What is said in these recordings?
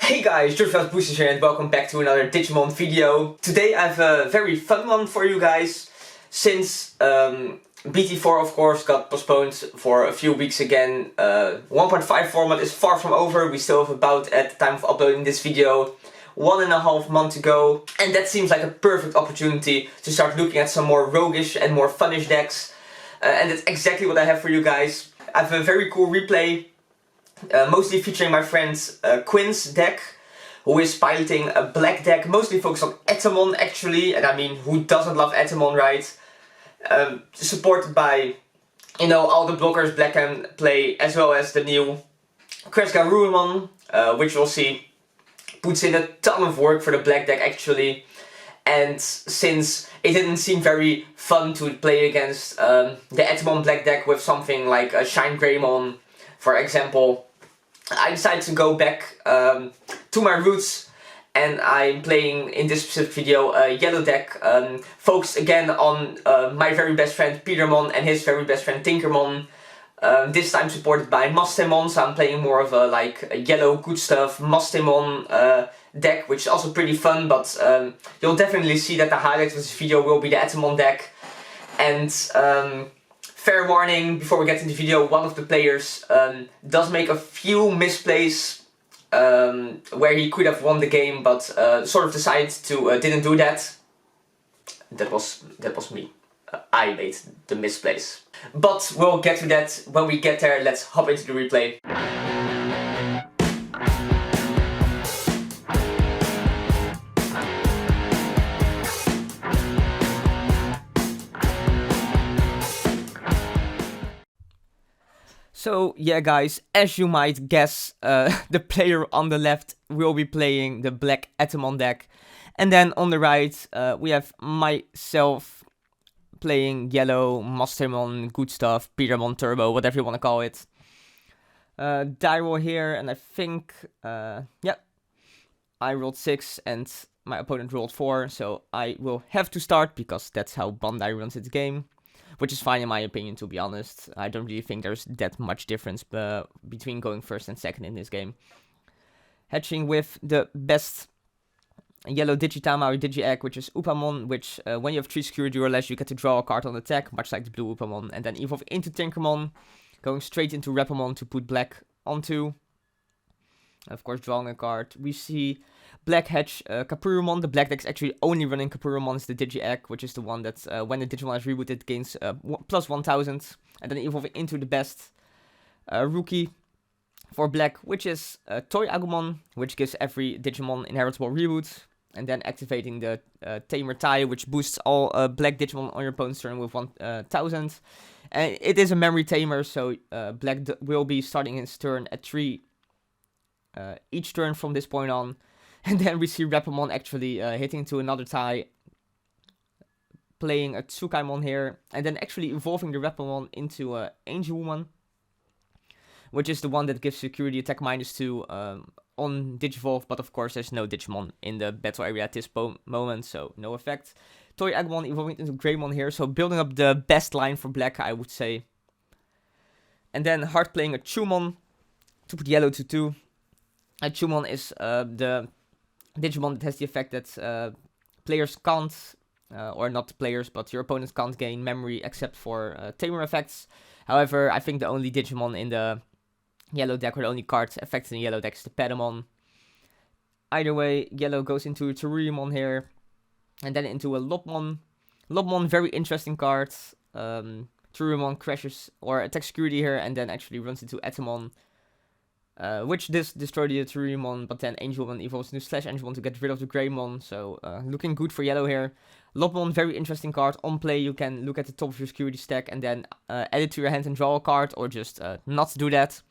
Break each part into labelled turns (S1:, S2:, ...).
S1: Hey guys, George Boosters here and welcome back to another Digimon video. Today I have a very fun one for you guys. Since BT4 of course got postponed for a few weeks again, 1.5 format is far from over. We still have about, at the time of uploading this video, 1.5 months to go. And that seems like a perfect opportunity to start looking at some more roguish and more funnish decks. And that's exactly what I have for you guys. I have a very cool replay. Mostly featuring my friend Quinn's deck, who is piloting a black deck, mostly focused on Etemon actually, and I mean, who doesn't love Etemon, right? Supported by, you know, all the blockers black can play, as well as the new Garurumon, which we'll see puts in a ton of work for the black deck actually. And since it didn't seem very fun to play against the Etemon black deck with something like a Shine Greymon, for example, I decided to go back to my roots, and I'm playing in this specific video a yellow deck focused again on my very best friend Petermon and his very best friend Tinkermon. This time supported by Mastemon, so I'm playing more of a yellow good stuff Mastemon deck, which is also pretty fun, but you'll definitely see that the highlight of this video will be the Etemon deck. And fair warning, before we get into the video, one of the players does make a few misplays where he could have won the game, but sort of decided to didn't do that. That was me. I made the misplays. But we'll get to that when we get there. Let's hop into the replay. So yeah guys, as you might guess, the player on the left will be playing the black Etemon deck. And then on the right, we have myself playing yellow Mastemon, good stuff, Petermon Turbo, whatever you want to call it. Die roll here, and I think, yeah, I rolled 6 and my opponent rolled 4. So I will have to start because that's how Bandai runs its game. Which is fine in my opinion, to be honest. I don't really think there's that much difference between going first and second in this game. Hatching with the best yellow Digitama or Digi-Egg, which is Upamon, which when you have 3 security or less, you get to draw a card on attack, much like the blue Upamon. And then evolve into Tinkermon, going straight into Repamon to put black onto. Of course, drawing a card. We see black hatch Capurumon. The black deck's actually only running Capurumon is the Digi-Egg, which is the one that when the Digimon is rebooted gains plus 1000. And then evolving into the best rookie for black, which is Toy Agumon, which gives every Digimon inheritable reboot. And then activating the Tamer tie, which boosts all black Digimon on your opponent's turn with 1000. And it is a memory tamer, so black will be starting his turn at 3 each turn from this point on. And then we see Repamon actually hitting to another tie, playing a Tsukaimon here, and then actually evolving the Repamon into Angel Woman, which is the one that gives security attack -2 on Digivolve, but of course there's no Digimon in the battle area at this moment, so no effect. Toy Agumon evolving into Greymon here, so building up the best line for black, I would say. And then hard playing a Chumon to put yellow to 2. Chumon is the Digimon that has the effect that players can't, or not players, but your opponents can't gain memory except for tamer effects. However, I think the only Digimon in the yellow deck, or the only card affected in yellow deck, is the Patamon. Either way, yellow goes into Tsururimon here, and then into a Lopmon. Lopmon, very interesting card. Tsururimon crashes or attacks security here, and then actually runs into Etemon. Which destroyed the Tsururimon, but then Angelmon evolves into Slash Angelmon to get rid of the Greymon, so looking good for yellow here. Lopmon, very interesting card. On play, you can look at the top of your security stack and then add it to your hand and draw a card, or just not do that.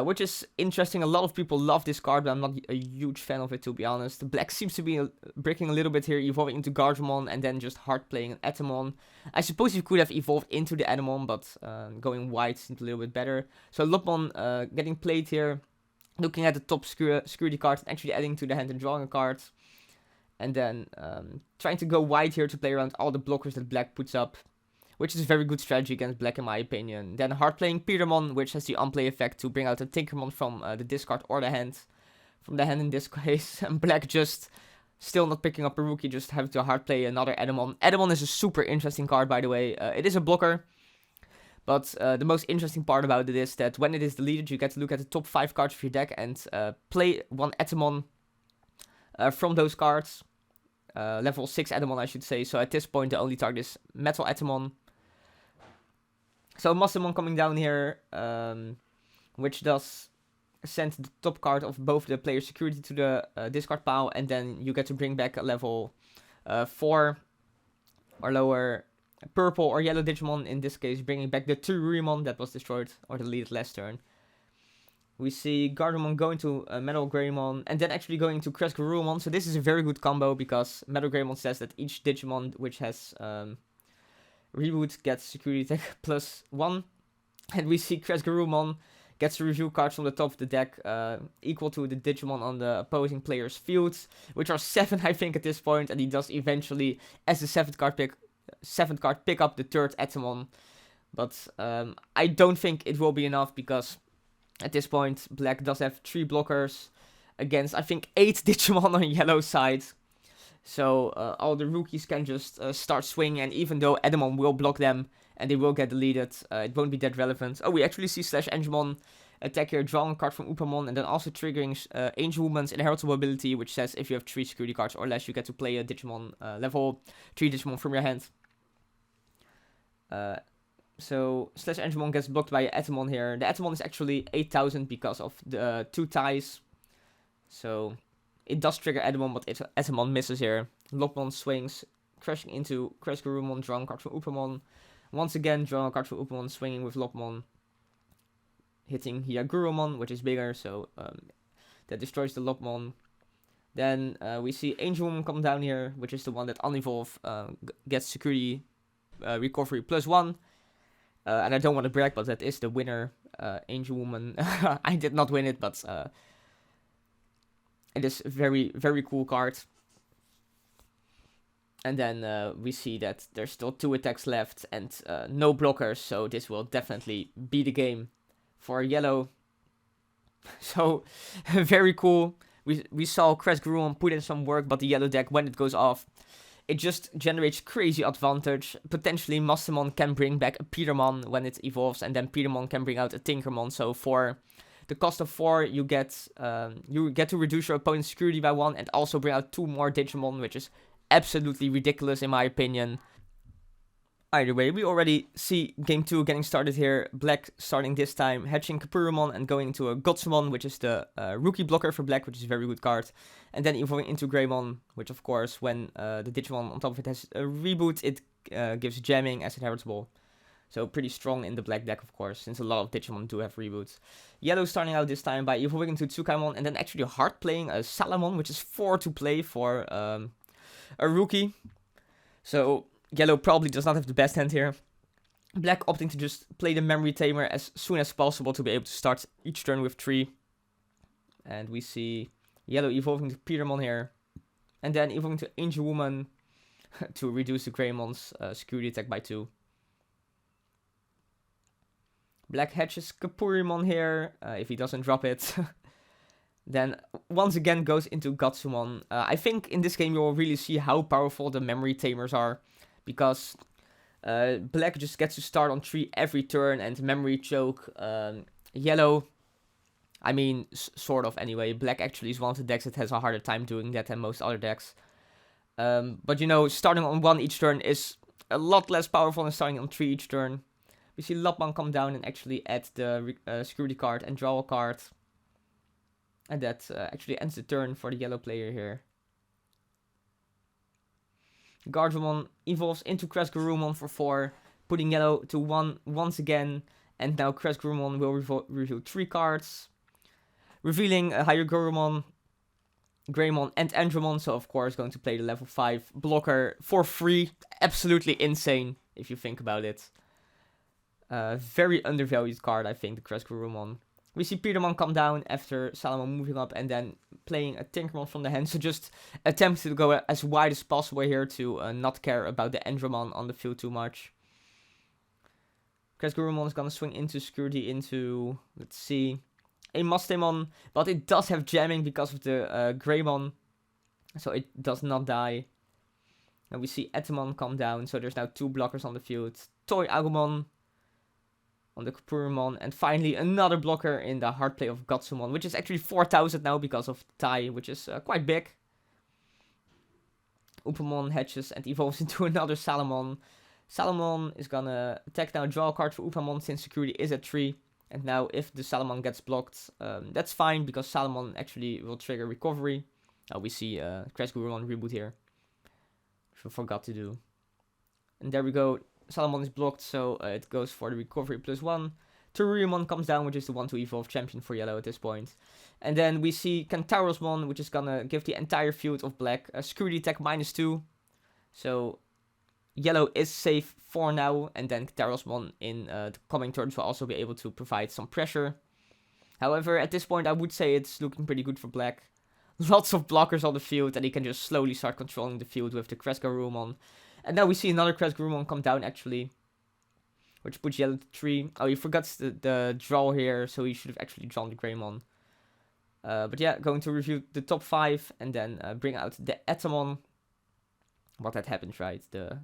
S1: Which is interesting. A lot of people love this card, but I'm not a huge fan of it, to be honest. Black seems to be breaking a little bit here, evolving into Garurumon and then just hard playing an Etemon. I suppose you could have evolved into the Etemon, but going white seems a little bit better. So Lopmon getting played here, looking at the top security cards and actually adding to the hand and drawing a card. And then trying to go white here to play around all the blockers that black puts up. which is a very good strategy against black in my opinion. Then hard playing Petermon, which has the unplay effect to bring out a Tinkermon from the discard or the hand from the hand in this case. And black just still not picking up a rookie, just having to hard play another Etemon. Etemon is a super interesting card, by the way. It is a blocker, but the most interesting part about it is that when it is deleted, you get to look at the top 5 cards of your deck and play one Etemon from those cards. Level 6 Etemon, I should say. So at this point, the only target is Metal Etemon. So Mastemon coming down here, which does send the top card of both the player's security to the discard pile, and then you get to bring back a level 4 or lower purple or yellow Digimon, in this case bringing back the Tururumon that was destroyed or deleted last turn. We see Gardamon going to Metal Greymon, and then actually going to Kresgarurumon. So this is a very good combo, because Metal Greymon says that each Digimon which has reboot gets security tech +1. And we see Kresgarurumon gets to review cards from the top of the deck equal to the Digimon on the opposing player's fields, which are 7 I think at this point, and he does eventually, as the 7th card pick up the 3rd Etemon. But I don't think it will be enough, because at this point black does have 3 blockers against I think 8 Digimon on yellow side. So all the rookies can just start swinging, and even though Etemon will block them and they will get deleted, it won't be that relevant. Oh, we actually see /Angemon attack here, drawing a card from Upamon, and then also triggering Angel Woman's inheritable ability, which says if you have 3 security cards or less, you get to play a Digimon, level 3 Digimon from your hand. So /Angemon gets blocked by Etemon here. The Etemon is actually 8000 because of the 2 ties. So it does trigger Etemon, but Etemon misses here. Lopmon swings, crashing into Kresgarurumon, drawing a card from Upamon. Once again, drawing a card from Upamon, swinging with Lopmon. Hitting Hyagurumon, which is bigger, so that destroys the Lopmon. Then we see Angel Woman come down here, which is the one that unevolve gets security recovery +1. And I don't want to brag, but that is the winner, Angel Woman. I did not win it, but it is a very, very cool card. And then we see that there's still 2 attacks left and no blockers, so this will definitely be the game for yellow. So, very cool. We saw Kresgarurumon put in some work, but the yellow deck, when it goes off, it just generates crazy advantage. Potentially Mastemon can bring back a Petermon when it evolves, and then Petermon can bring out a Tinkermon. So for the cost of 4, you get to reduce your opponent's security by 1, and also bring out 2 more Digimon, which is absolutely ridiculous in my opinion. Either way, we already see game 2 getting started here. Black starting this time, hatching Kapurumon and going into a Godsumon, which is the rookie blocker for black, which is a very good card. And then evolving into Greymon, which of course, when the Digimon on top of it has a reboot, it gives jamming as inheritable. So pretty strong in the black deck, of course, since a lot of Digimon do have reboots. Yellow starting out this time by evolving into Tsukaimon, and then actually hard playing a Salamon, which is 4 to play for a rookie. So yellow probably does not have the best hand here. Black opting to just play the Memory Tamer as soon as possible to be able to start each turn with 3. And we see yellow evolving to Petermon here. And then evolving to Angel Woman to reduce the Greymon's security attack by 2. Black hatches Kapurimon here, if he doesn't drop it. Then once again goes into Godsumon. I think in this game you will really see how powerful the Memory Tamers are, because black just gets to start on 3 every turn and memory choke. Yellow, I mean, sort of anyway. Black actually is one of the decks that has a harder time doing that than most other decks. But you know, starting on 1 each turn is a lot less powerful than starting on 3 each turn. We see Lopman come down and actually add the security card and draw a card. And that actually ends the turn for the yellow player here. Gardamon evolves into Kresgarurumon for 4, putting yellow to 1 once again. And now Kresgarurumon will reveal 3 cards, revealing Hyagurumon, Greymon, and Andromon. So of course going to play the level 5 blocker for free. Absolutely insane if you think about it. Very undervalued card, I think, the Kresgarurumon. We see Petermon come down after Salamon moving up and then playing a Tinkermon from the hand. So just attempt to go as wide as possible here to not care about the Andromon on the field too much. Kresgarurumon is going to swing into security into, let's see, a Mastemon, but it does have jamming because of the Greymon, so it does not die. And we see Etemon come down, so there's now 2 blockers on the field. Toy Agumon on the Kapurumon, and finally another blocker in the hard play of Gotsumon, which is actually 4,000 now because of Tai, which is quite big. Upamon hatches and evolves into another Salamon. Salamon is gonna attack now, draw a card for Upamon since security is at 3. And now if the Salamon gets blocked, that's fine because Salamon actually will trigger recovery. We see Crash Gurumon reboot here, which we forgot to do. And there we go, Salamon is blocked, so it goes for the recovery +1. Teruriumon comes down, which is the 1 to evolve champion for yellow at this point. And then we see Kantaurosmon, which is gonna give the entire field of black a security attack -2. So yellow is safe for now, and then Kantaurosmon in the coming turns will also be able to provide some pressure. However, at this point I would say it's looking pretty good for black. Lots of blockers on the field, and he can just slowly start controlling the field with the Kresgarurumon. And now we see another Kresgarurumon come down actually, which puts yellow to 3. Oh, he forgot the draw here, so he should have actually drawn the Greymon. But yeah, going to review the top 5 and then bring out the Etemon. What had happened, right? The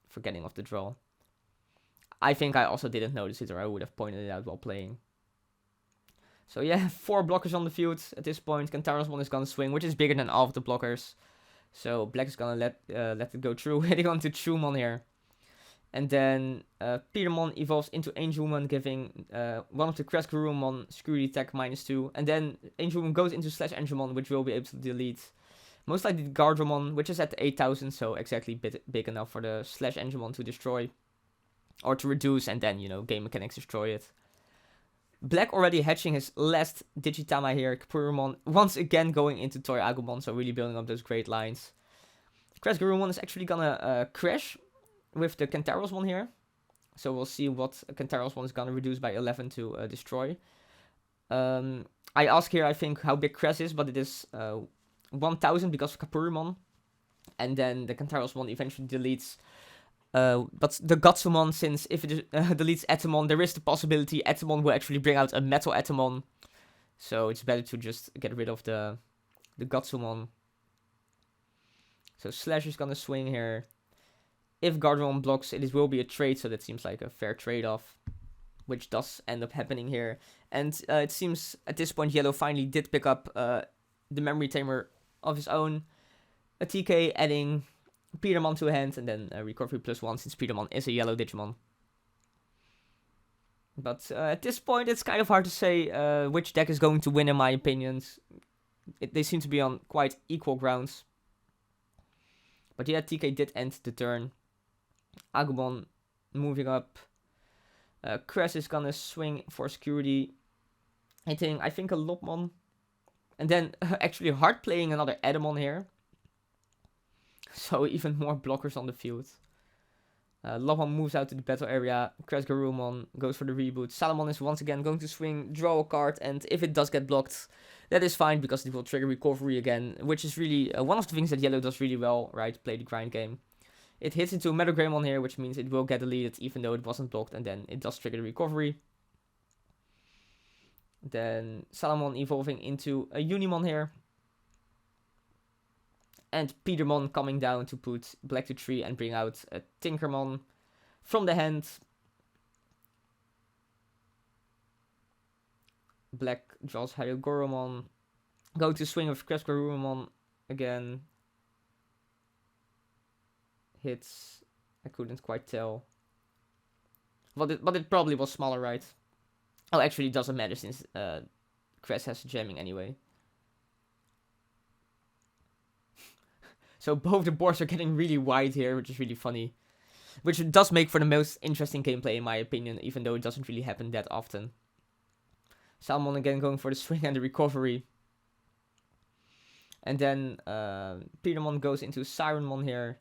S1: forgetting of the draw. I think I also didn't notice it, or I would have pointed it out while playing. So yeah, 4 blockers on the field at this point. Kantaurosmon is gonna swing, which is bigger than all of the blockers. So black is gonna let it go through, hitting on to Chumon here. And then Petermon evolves into Angelmon, giving one of the Kresgarurumon security attack -2. And then Angelmon goes into /Angelmon, which will be able to delete most likely the Gardramon, which is at 8,000, so exactly big enough for the /Angelmon to destroy. Or to reduce, and then, you know, game mechanics destroy it. Black already hatching his last Digitama here, Kapurumon, once again going into Toy Agumon, so really building up those great lines. Kresgarurumon is actually gonna crash with the Kantaurosmon here. So we'll see what Kantaurosmon is gonna reduce by 11 to destroy. I ask here, I think, how big Cres is, but it is 1,000 because of Kapurumon. And then the Kantaurosmon eventually deletes. But the Gotsumon, since if it deletes Etemon, there is the possibility Etemon will actually bring out a Metal Etemon. So it's better to just get rid of the Gotsumon. So Slash is gonna swing here. If Gardramon blocks, it will be a trade, so that seems like a fair trade-off, which does end up happening here. And it seems at this point Yellow finally did pick up the Memory Tamer of his own. A TK adding Petermon to a hand, and then a recovery +1 since Petermon is a yellow Digimon. But at this point it's kind of hard to say which deck is going to win in my opinions. They seem to be on quite equal grounds. But yeah, TK did end the turn. Agumon moving up. Cres is gonna swing for security, hitting, I think, a Lopmon. And then actually hard playing another Etemon here. So even more blockers on the field. Lopmon moves out to the battle area. Kresgarurumon goes for the reboot. Salamon is once again going to swing, draw a card, and if it does get blocked, that is fine because it will trigger recovery again, which is really one of the things that Yellow does really well, right? Play the grind game. It hits into a Metal Greymon here, which means it will get deleted even though it wasn't blocked, and then it does trigger the recovery. Then Salamon evolving into a Unimon here. And Petermon coming down to put black to 3 and bring out a Tinkermon from the hand. Black draws Hyogoromon. Go to swing with Kresgarurumon again. Hits. I couldn't quite tell. But it probably was smaller, right? Oh, actually it doesn't matter since Cres has jamming anyway. So both the boards are getting really wide here, which is really funny. Which does make for the most interesting gameplay in my opinion, even though it doesn't really happen that often. Salmon again going for the swing and the recovery. And then Petermon goes into Sirenmon here.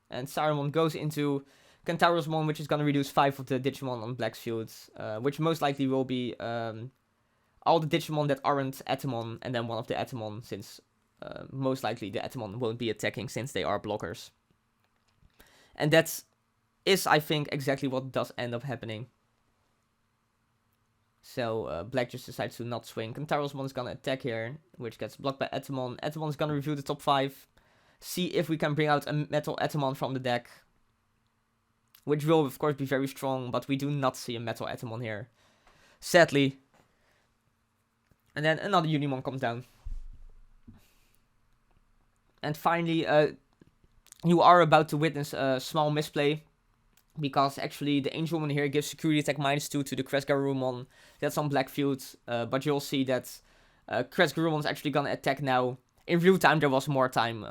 S1: And Sirenmon goes into Kantaurosmon, which is going to reduce 5 of the Digimon on Black's fields. Which most likely will be all the Digimon that aren't Etemon, and then one of the Etemon, since most likely the Etemon won't be attacking since they are blockers. And that is, I think, exactly what does end up happening. So black just decides to not swing. Kentarosmon is gonna attack here, which gets blocked by Etemon. Etemon is gonna review the top 5. See if we can bring out a Metal Etemon from the deck. Which will of course be very strong, but we do not see a Metal Etemon here. Sadly. And then another Unimon comes down. And finally, you are about to witness a small misplay. Because actually the Angelmon here gives security attack -2 to the Kresgarurumon. That's on black field. But you'll see that Kresgarurumon is actually gonna attack now. In real time there was more time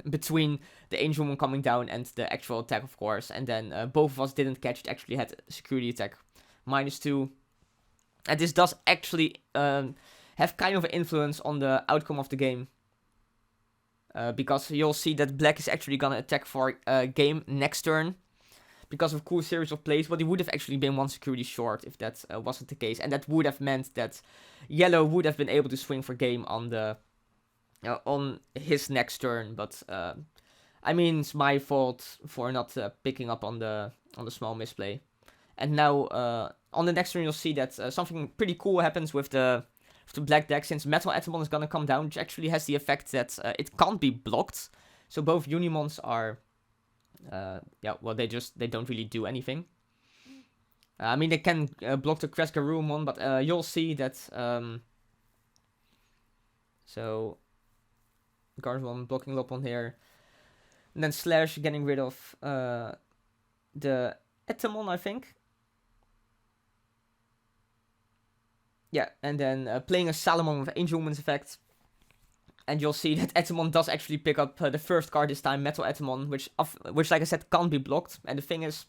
S1: between the Angelmon coming down and the actual attack, of course. And then both of us didn't catch it, actually had security attack -2. And this does actually have kind of an influence on the outcome of the game. Because you'll see that black is actually gonna attack for game next turn. Because of a cool series of plays, but he would have actually been 1 security short if that wasn't the case. And that would have meant that yellow would have been able to swing for game on the on his next turn. But I mean, it's my fault for not picking up on the small misplay. And now on the next turn you'll see that something pretty cool happens with the black deck, since Metal Etemon is gonna come down, which actually has the effect that it can't be blocked. So both Unimons are well, they don't really do anything. I mean, they can block the Kresgarurumon, but you'll see that so Gardevoir blocking Lopon here, and then Slash getting rid of the Etemon, I think. Yeah, and then playing a Salamon with Angelman's effect. And you'll see that Etemon does actually pick up the first card this time, Metal Etemon, which, like I said, can't be blocked. And the thing is,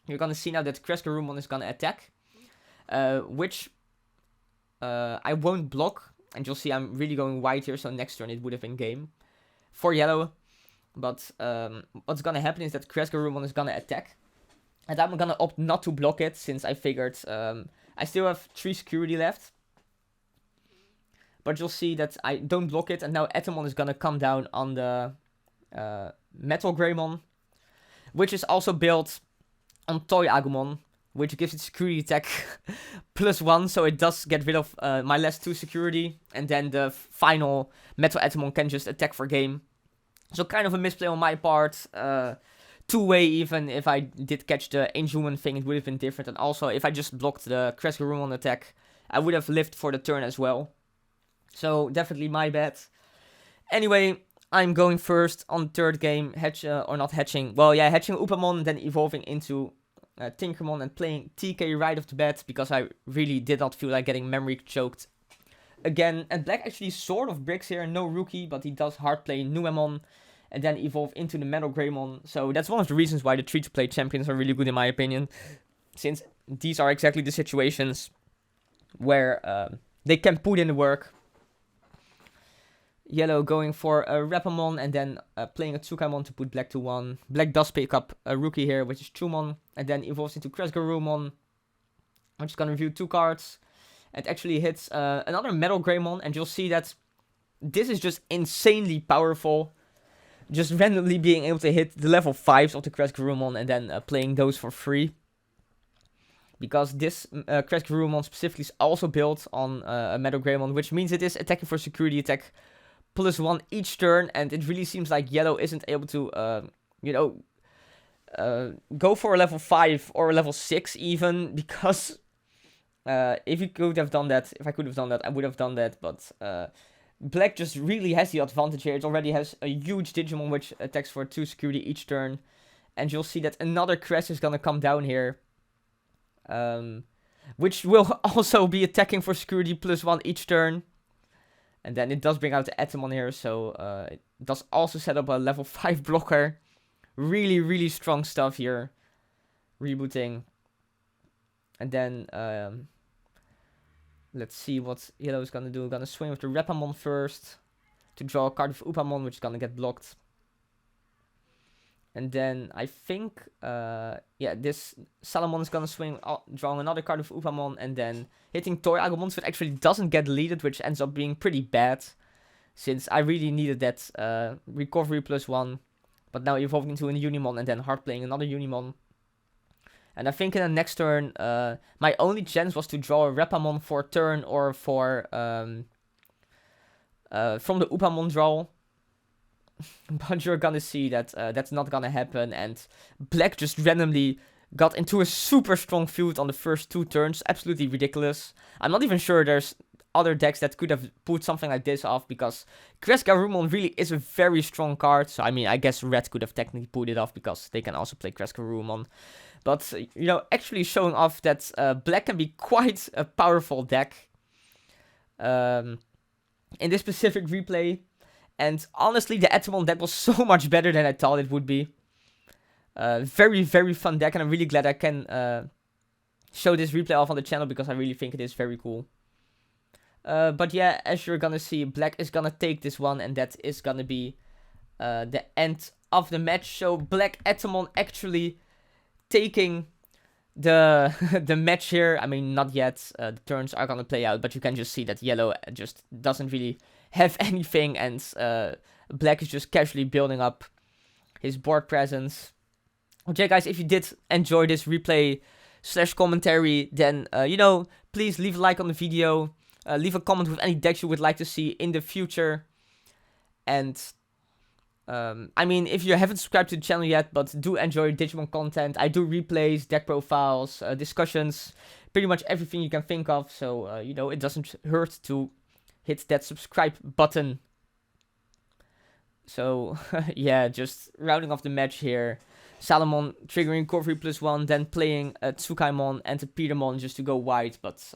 S1: you're gonna see now that Kresgarurumon is gonna attack, which I won't block. And you'll see I'm really going white here, so next turn it would have been game for yellow. But what's gonna happen is that Kresgarurumon is gonna attack. And I'm gonna opt not to block it, since I figured I still have 3 security left. But you'll see that I don't block it, and now Etemon is gonna come down on the Metal Greymon, which is also built on Toy Agumon, which gives it security attack +1, so it does get rid of my last 2 security, and then the final Metal Etemon can just attack for game. So kind of a misplay on my part. 2-way, even if I did catch the Angelman thing, it would have been different. And also, if I just blocked the Kresgarurumon attack, I would have lived for the turn as well. So, definitely my bad. Anyway, I'm going first on the third game, or not hatching. Well, yeah, hatching Upamon, then evolving into Tinkermon and playing TK right off the bat, because I really did not feel like getting memory choked again. And black actually sort of bricks here, no rookie, but he does hard play Nuemon, and then evolve into the Metal Greymon. So that's one of the reasons why the 3-to-play champions are really good in my opinion, since these are exactly the situations where they can put in the work. Yellow going for a Rapamon and then playing a Tsukamon to put black to 1. Black does pick up a rookie here, which is Chumon, and then evolves into Kresgarurumon. I'm just gonna review 2 cards. It actually hits another Metal Greymon, and you'll see that this is just insanely powerful. Just randomly being able to hit the level 5s of the Kresgarurumon and then playing those for free. Because this Kresgarurumon specifically is also built on a Metal Greymon, which means it is attacking for security attack +1 each turn, and it really seems like yellow isn't able to, go for a level 5 or a level 6 even, because if I could have done that, I would have done that, but black just really has the advantage here. It already has a huge Digimon which attacks for 2 security each turn, and you'll see that another Crest is gonna come down here, which will also be attacking for security +1 each turn. And then it does bring out the Etemon here, so it does also set up a level 5 blocker. Really, really strong stuff here. Rebooting. And then, let's see what yellow is gonna do. Gonna swing with the Rapamon first, to draw a card of Upamon, which is gonna get blocked. And then I think, this Salamon is gonna swing, drawing another card of Upamon, and then hitting Toy Agumon, so it actually doesn't get deleted, which ends up being pretty bad, since I really needed that recovery +1. But now evolving into a Unimon, and then hard playing another Unimon. And I think in the next turn, my only chance was to draw a Repamon for turn or for from the Upamon draw. But you're gonna see that that's not gonna happen, and black just randomly got into a super strong field on the first 2 turns. Absolutely ridiculous. I'm not even sure there's other decks that could have put something like this off, because Crescarumon really is a very strong card. So I mean, I guess red could have technically put it off because they can also play Crescarumon. But, you know, actually showing off that black can be quite a powerful deck in this specific replay. And honestly, the Etemon deck was so much better than I thought it would be. Very, very fun deck, and I'm really glad I can show this replay off on the channel, because I really think it is very cool. But yeah, as you're gonna see, black is gonna take this one, and that is gonna be the end of the match. So black Etemon actually taking the the match here. I mean, not yet. The turns are gonna play out, but you can just see that yellow just doesn't really have anything, and black is just casually building up his board presence. Okay, guys, if you did enjoy this replay / commentary, then you know, please leave a like on the video. Leave a comment with any decks you would like to see in the future. And I mean, if you haven't subscribed to the channel yet, but do enjoy Digimon content, I do replays, deck profiles, discussions, pretty much everything you can think of. So, you know, it doesn't hurt to hit that subscribe button. So, yeah, just rounding off the match here. Salomon triggering Corvi +1, then playing a Tsukaimon and a Petermon just to go wide, but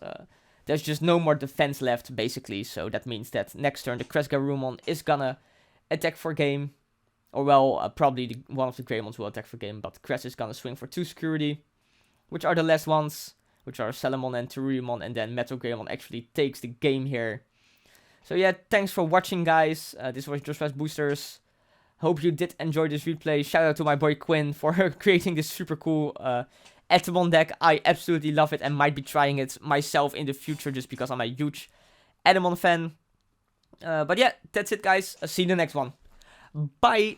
S1: there's just no more defense left, basically. So that means that next turn the Crescarumon is gonna attack for game. Or well, probably one of the Greymons will attack for game, but Cress is gonna swing for 2 security, which are the last ones, which are Salamon and Teruriumon, and then Metal Greymon actually takes the game here. So yeah, thanks for watching, guys. This was Just Fast Boosters. Hope you did enjoy this replay. Shout out to my boy Quinn for creating this super cool Etemon deck. I absolutely love it and might be trying it myself in the future just because I'm a huge Etemon fan. But yeah, that's it, guys. See you in the next one. Bye!